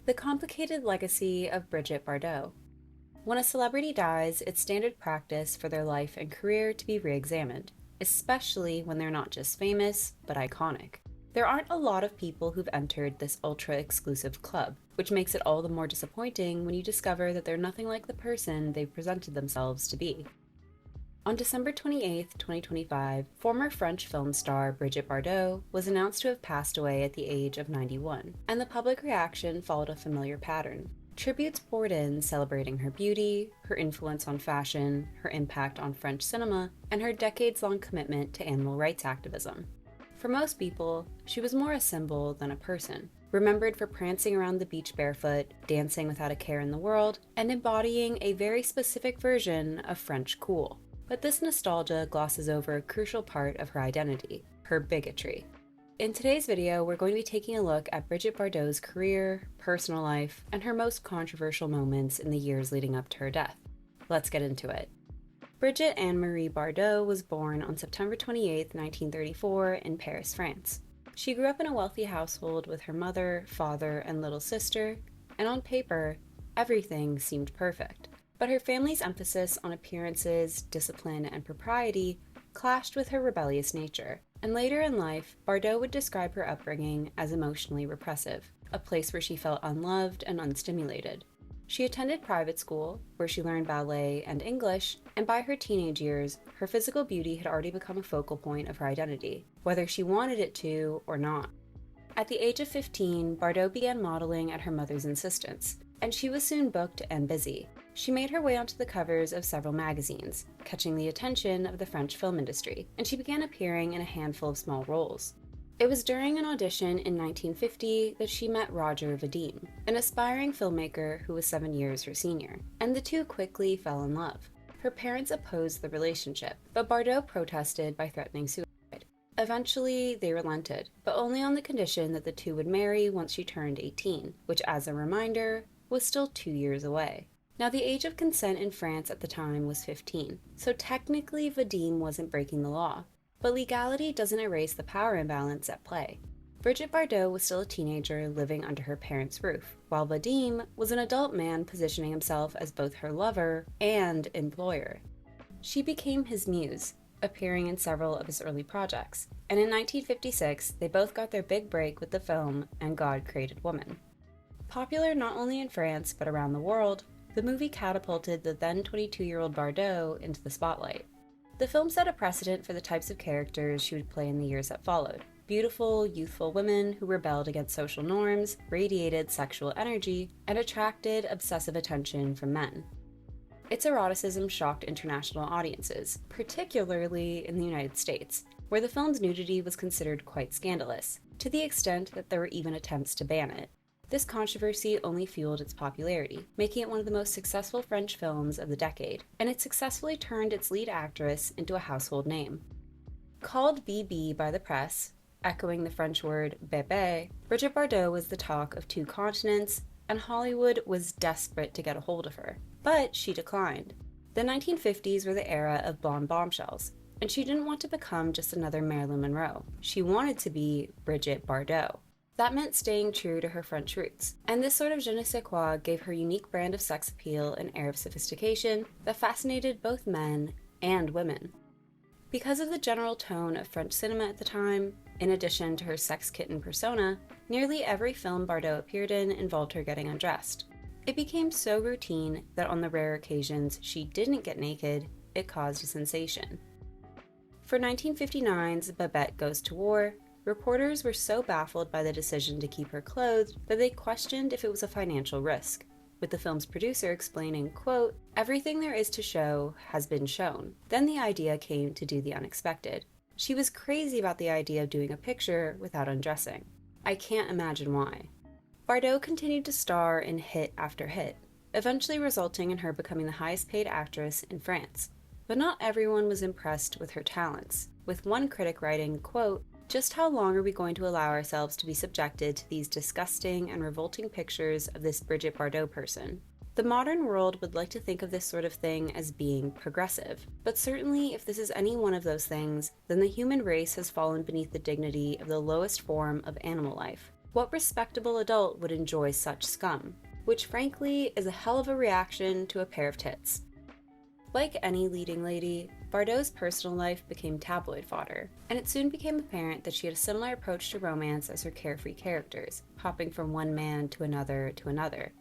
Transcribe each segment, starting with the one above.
The complicated legacy of Brigitte Bardot. When a celebrity dies, it's standard practice for their life and career to be re-examined, especially when they're not just famous, but iconic. There aren't a lot of people who've entered this ultra-exclusive club, which makes it all the more disappointing when you discover that they're nothing like the person they've presented themselves to be. On December 28, 2025, former French film star Brigitte Bardot was announced to have passed away at the age of 91, and the public reaction followed a familiar pattern. Tributes poured in celebrating her beauty, her influence on fashion, her impact on French cinema, and her decades-long commitment to animal rights activism. For most people, she was more a symbol than a person, remembered for prancing around the beach barefoot, dancing without a care in the world, and embodying a very specific version of French cool. But this nostalgia glosses over a crucial part of her identity, her bigotry. In today's video, we're going to be taking a look at Brigitte Bardot's career, personal life, and her most controversial moments in the years leading up to her death. Let's get into it. Brigitte Anne-Marie Bardot was born on September 28, 1934, in Paris, France. She grew up in a wealthy household with her mother, father, and little sister, and on paper, everything seemed perfect. But her family's emphasis on appearances, discipline, and propriety clashed with her rebellious nature, and later in life, Bardot would describe her upbringing as emotionally repressive, a place where she felt unloved and unstimulated. She attended private school, where she learned ballet and English, and by her teenage years, her physical beauty had already become a focal point of her identity, whether she wanted it to or not. At the age of 15, Bardot began modeling at her mother's insistence, and she was soon booked and busy. She made her way onto the covers of several magazines, catching the attention of the French film industry, and she began appearing in a handful of small roles. It was during an audition in 1950 that she met Roger Vadim, an aspiring filmmaker who was 7 years her senior, and the two quickly fell in love. Her parents opposed the relationship, but Bardot protested by threatening suicide. Eventually, they relented, but only on the condition that the two would marry once she turned 18, which, as a reminder, was still 2 years away. Now, the age of consent in France at the time was 15, so technically Vadim wasn't breaking the law. But legality doesn't erase the power imbalance at play. Brigitte Bardot was still a teenager living under her parents' roof, while Vadim was an adult man positioning himself as both her lover and employer. She became his muse, appearing in several of his early projects, and in 1956 they both got their big break with the film And God Created Woman. Popular not only in France but around the world, the movie catapulted the then 22-year-old Bardot into the spotlight. The film set a precedent for the types of characters she would play in the years that followed. Beautiful, youthful women who rebelled against social norms, radiated sexual energy, and attracted obsessive attention from men. Its eroticism shocked international audiences, particularly in the United States, where the film's nudity was considered quite scandalous, to the extent that there were even attempts to ban it. This controversy only fueled its popularity, making it one of the most successful French films of the decade, and it successfully turned its lead actress into a household name. Called BB by the press, echoing the French word bébé, Brigitte Bardot was the talk of two continents, and Hollywood was desperate to get a hold of her. But she declined. The 1950s were the era of blonde bombshells, and she didn't want to become just another Marilyn Monroe. She wanted to be Brigitte Bardot. That meant staying true to her French roots, and this sort of je ne sais quoi gave her unique brand of sex appeal and air of sophistication that fascinated both men and women. Because of the general tone of French cinema at the time, in addition to her sex kitten persona, nearly every film Bardot appeared in involved her getting undressed. It became so routine that on the rare occasions she didn't get naked, it caused a sensation. For 1959's Babette Goes to War, reporters were so baffled by the decision to keep her clothed that they questioned if it was a financial risk, with the film's producer explaining, quote, "Everything there is to show has been shown. Then the idea came to do the unexpected. She was crazy about the idea of doing a picture without undressing. I can't imagine why." Bardot continued to star in hit after hit, eventually resulting in her becoming the highest paid actress in France. But not everyone was impressed with her talents, with one critic writing, quote, "Just how long are we going to allow ourselves to be subjected to these disgusting and revolting pictures of this Brigitte Bardot person? The modern world would like to think of this sort of thing as being progressive, but certainly if this is any one of those things, then the human race has fallen beneath the dignity of the lowest form of animal life. What respectable adult would enjoy such scum? Which frankly is a hell of a reaction to a pair of tits. Like any leading lady, Bardot's personal life became tabloid fodder, and it soon became apparent that she had a similar approach to romance as her carefree characters, hopping from one man to another to another.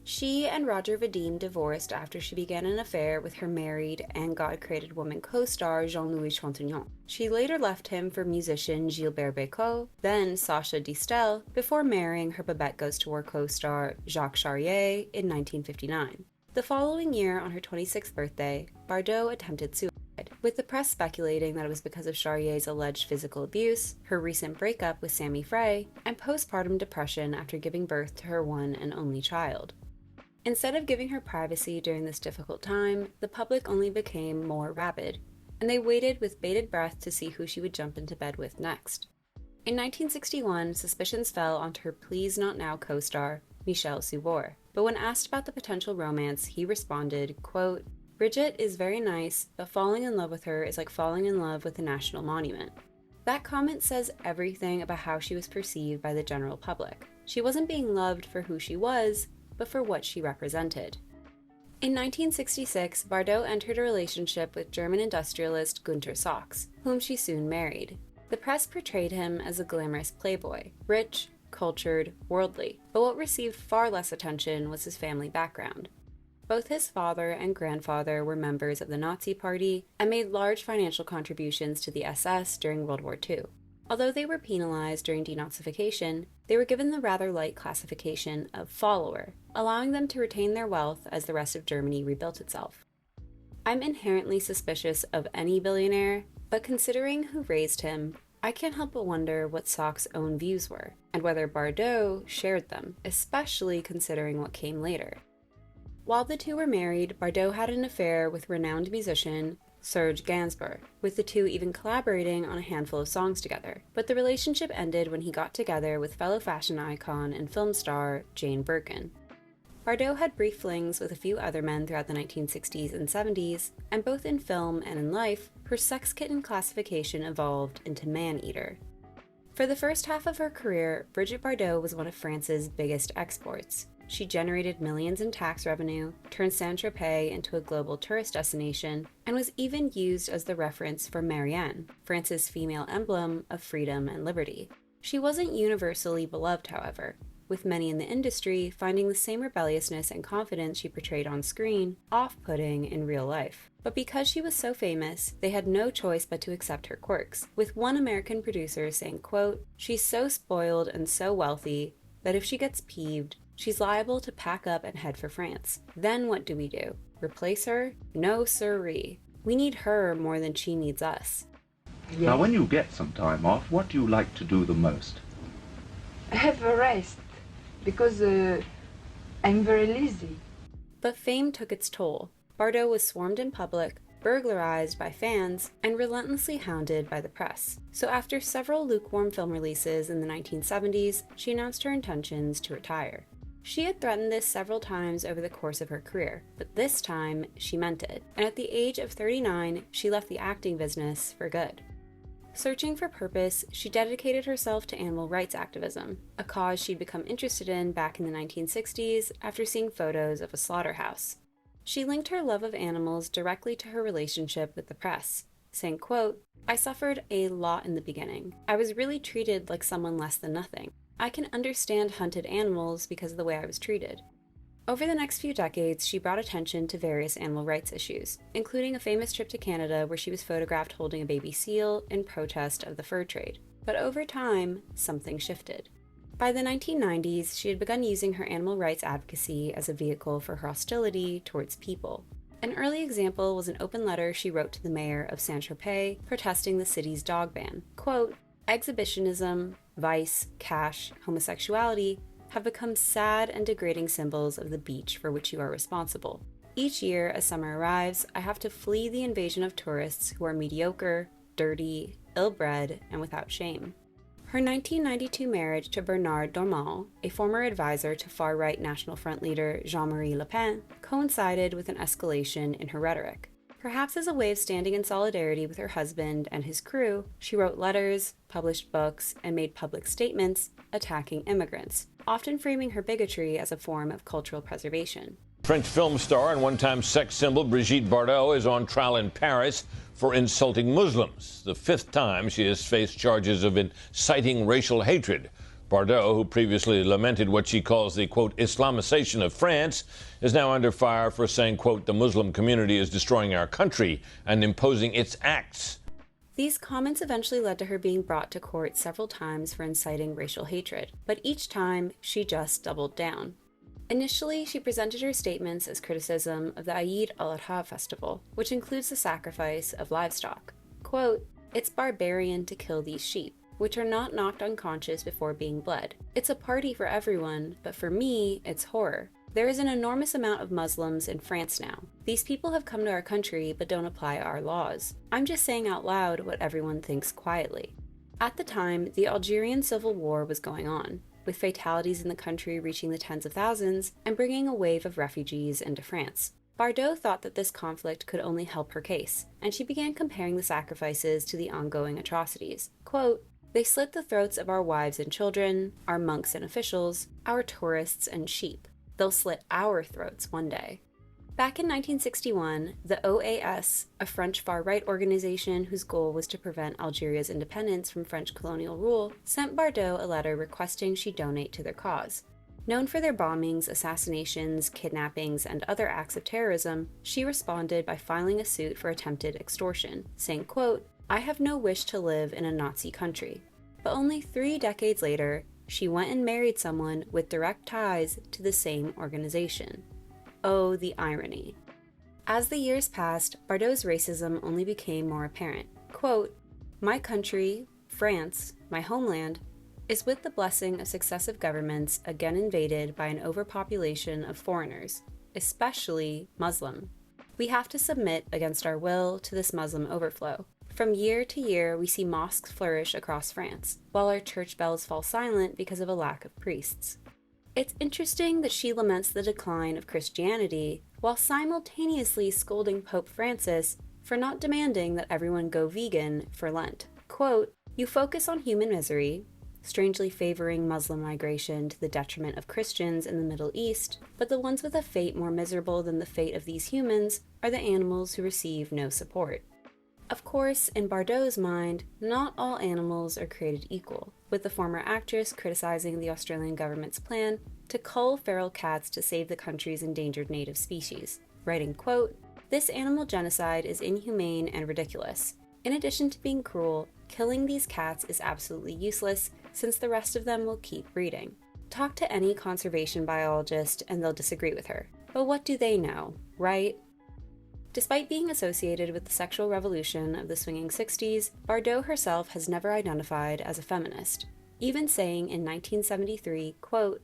She and Roger Vadim divorced after she began an affair with her married and God-created woman co-star Jean-Louis Trintignant. She later left him for musician Gilbert Bécaud, then Sacha Distel, before marrying her Babette Goes to War co-star Jacques Charrier in 1959. The following year, on her 26th birthday, Bardot attempted suicide, with the press speculating that it was because of Charrier's alleged physical abuse, her recent breakup with Sammy Frey, and postpartum depression after giving birth to her one and only child. Instead of giving her privacy during this difficult time, the public only became more rabid, and they waited with bated breath to see who she would jump into bed with next. In 1961, suspicions fell onto her Please Not Now co-star, Michel Subor, but when asked about the potential romance, he responded, quote, "Brigitte is very nice, but falling in love with her is like falling in love with a national monument." That comment says everything about how she was perceived by the general public. She wasn't being loved for who she was, but for what she represented. In 1966, Bardot entered a relationship with German industrialist Günter Sachs, whom she soon married. The press portrayed him as a glamorous playboy, rich, cultured, worldly, but what received far less attention was his family background. Both his father and grandfather were members of the Nazi Party and made large financial contributions to the SS during World War II. Although they were penalized during denazification, they were given the rather light classification of follower, allowing them to retain their wealth as the rest of Germany rebuilt itself. I'm inherently suspicious of any billionaire, but considering who raised him, I can't help but wonder what Sachs' own views were, and whether Bardot shared them, especially considering what came later. While the two were married, Bardot had an affair with renowned musician Serge Gainsbourg, with the two even collaborating on a handful of songs together, but the relationship ended when he got together with fellow fashion icon and film star Jane Birkin. Bardot had brief flings with a few other men throughout the 1960s and 70s, and both in film and in life, her sex kitten classification evolved into man-eater. For the first half of her career, Brigitte Bardot was one of France's biggest exports. She generated millions in tax revenue, turned Saint-Tropez into a global tourist destination, and was even used as the reference for Marianne, France's female emblem of freedom and liberty. She wasn't universally beloved, however, with many in the industry finding the same rebelliousness and confidence she portrayed on screen off-putting in real life. But because she was so famous, they had no choice but to accept her quirks, with one American producer saying, quote, "She's so spoiled and so wealthy that if she gets peeved, she's liable to pack up and head for France. Then what do we do? Replace her? No sirree. We need her more than she needs us." Yeah. Now, when you get some time off, what do you like to do the most? Have a rest, because I'm very lazy. But fame took its toll. Bardot was swarmed in public, burglarized by fans, and relentlessly hounded by the press. So after several lukewarm film releases in the 1970s, she announced her intentions to retire. She had threatened this several times over the course of her career, but this time she meant it, and at the age of 39, she left the acting business for good. Searching for purpose, she dedicated herself to animal rights activism, a cause she'd become interested in back in the 1960s after seeing photos of a slaughterhouse. She linked her love of animals directly to her relationship with the press, saying, quote, "I suffered a lot in the beginning. I was really treated like someone less than nothing. I can understand hunted animals because of the way I was treated." Over the next few decades, she brought attention to various animal rights issues, including a famous trip to Canada where she was photographed holding a baby seal in protest of the fur trade. But over time, something shifted. By the 1990s, she had begun using her animal rights advocacy as a vehicle for her hostility towards people. An early example was an open letter she wrote to the mayor of Saint-Tropez protesting the city's dog ban. Quote, "Exhibitionism, vice, cash, homosexuality have become sad and degrading symbols of the beach for which you are responsible. Each year, as summer arrives, I have to flee the invasion of tourists who are mediocre, dirty, ill-bred, and without shame." Her 1992 marriage to Bernard Dormant, a former advisor to far-right National Front leader Jean-Marie Le Pen, coincided with an escalation in her rhetoric. Perhaps as a way of standing in solidarity with her husband and his crew, she wrote letters, published books, and made public statements attacking immigrants, often framing her bigotry as a form of cultural preservation. French film star and one-time sex symbol Brigitte Bardot is on trial in Paris for insulting Muslims, the fifth time she has faced charges of inciting racial hatred. Bardot, who previously lamented what she calls the, quote, Islamization of France, is now under fire for saying, quote, the Muslim community is destroying our country and imposing its acts. These comments eventually led to her being brought to court several times for inciting racial hatred, but each time she just doubled down. Initially, she presented her statements as criticism of the Eid al-Adha festival, which includes the sacrifice of livestock. Quote, it's barbarian to kill these sheep, which are not knocked unconscious before being bled. It's a party for everyone, but for me, it's horror. There is an enormous amount of Muslims in France now. These people have come to our country but don't apply our laws. I'm just saying out loud what everyone thinks quietly. At the time, the Algerian Civil War was going on, with fatalities in the country reaching the tens of thousands and bringing a wave of refugees into France. Bardot thought that this conflict could only help her case, and she began comparing the sacrifices to the ongoing atrocities. Quote, they slit the throats of our wives and children, our monks and officials, our tourists and sheep. They'll slit our throats one day. Back in 1961, the OAS, a French far-right organization whose goal was to prevent Algeria's independence from French colonial rule, sent Bardot a letter requesting she donate to their cause. Known for their bombings, assassinations, kidnappings, and other acts of terrorism, she responded by filing a suit for attempted extortion, saying, quote, I have no wish to live in a Nazi country. But only 3 decades later, she went and married someone with direct ties to the same organization. Oh, the irony. As the years passed, Bardot's racism only became more apparent. Quote, my country, France, my homeland, is with the blessing of successive governments again invaded by an overpopulation of foreigners, especially Muslim. We have to submit against our will to this Muslim overflow. From year to year, we see mosques flourish across France, while our church bells fall silent because of a lack of priests. It's interesting that she laments the decline of Christianity while simultaneously scolding Pope Francis for not demanding that everyone go vegan for Lent. Quote, you focus on human misery, strangely favoring Muslim migration to the detriment of Christians in the Middle East, but the ones with a fate more miserable than the fate of these humans are the animals who receive no support. Of course, in Bardot's mind, not all animals are created equal, with the former actress criticizing the Australian government's plan to cull feral cats to save the country's endangered native species, writing, quote, this animal genocide is inhumane and ridiculous. In addition to being cruel, killing these cats is absolutely useless since the rest of them will keep breeding. Talk to any conservation biologist and they'll disagree with her. But what do they know, right? Despite being associated with the sexual revolution of the swinging 60s, Bardot herself has never identified as a feminist, even saying in 1973, quote,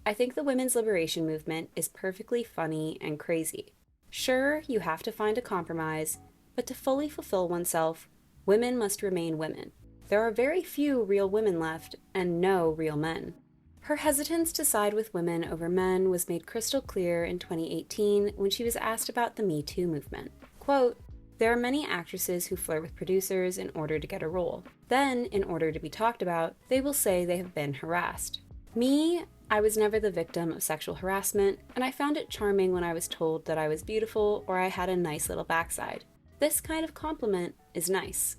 I think the women's liberation movement is perfectly funny and crazy. Sure, you have to find a compromise, but to fully fulfill oneself, women must remain women. There are very few real women left, and no real men. Her hesitance to side with women over men was made crystal clear in 2018 when she was asked about the Me Too movement. Quote, there are many actresses who flirt with producers in order to get a role. Then, in order to be talked about, they will say they have been harassed. Me, I was never the victim of sexual harassment, and I found it charming when I was told that I was beautiful or I had a nice little backside. This kind of compliment is nice.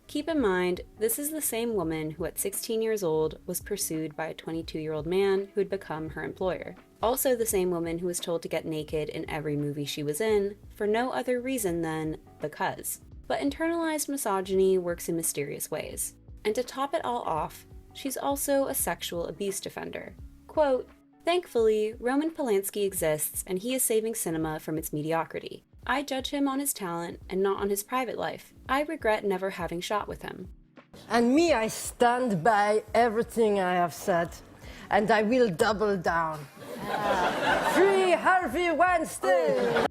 Keep in mind, this is the same woman who at 16 years old was pursued by a 22-year-old man who had become her employer. Also the same woman who was told to get naked in every movie she was in, for no other reason than because. But internalized misogyny works in mysterious ways. And to top it all off, she's also a sexual abuse defender. Quote, thankfully, Roman Polanski exists and he is saving cinema from its mediocrity. I judge him on his talent and not on his private life. I regret never having shot with him. And me, I stand by everything I have said, and I will double down. Free Harvey Weinstein!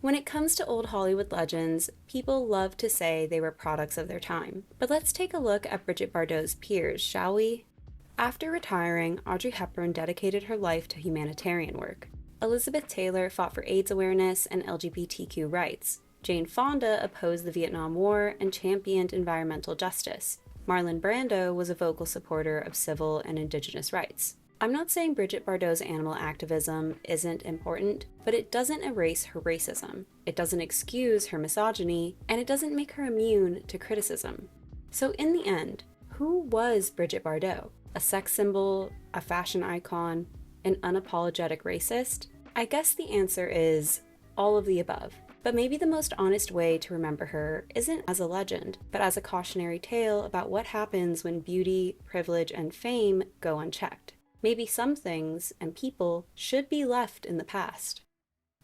When it comes to old Hollywood legends, people love to say they were products of their time. But let's take a look at Brigitte Bardot's peers, shall we? After retiring, Audrey Hepburn dedicated her life to humanitarian work. Elizabeth Taylor fought for AIDS awareness and LGBTQ rights. Jane Fonda opposed the Vietnam War and championed environmental justice. Marlon Brando was a vocal supporter of civil and indigenous rights. I'm not saying Brigitte Bardot's animal activism isn't important, but it doesn't erase her racism, it doesn't excuse her misogyny, and it doesn't make her immune to criticism. So in the end, who was Brigitte Bardot? A sex symbol, a fashion icon, an unapologetic racist? I guess the answer is all of the above. But maybe the most honest way to remember her isn't as a legend, but as a cautionary tale about what happens when beauty, privilege, and fame go unchecked. Maybe some things and people should be left in the past.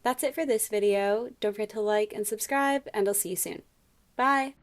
That's it for this video. Don't forget to like and subscribe, and I'll see you soon. Bye!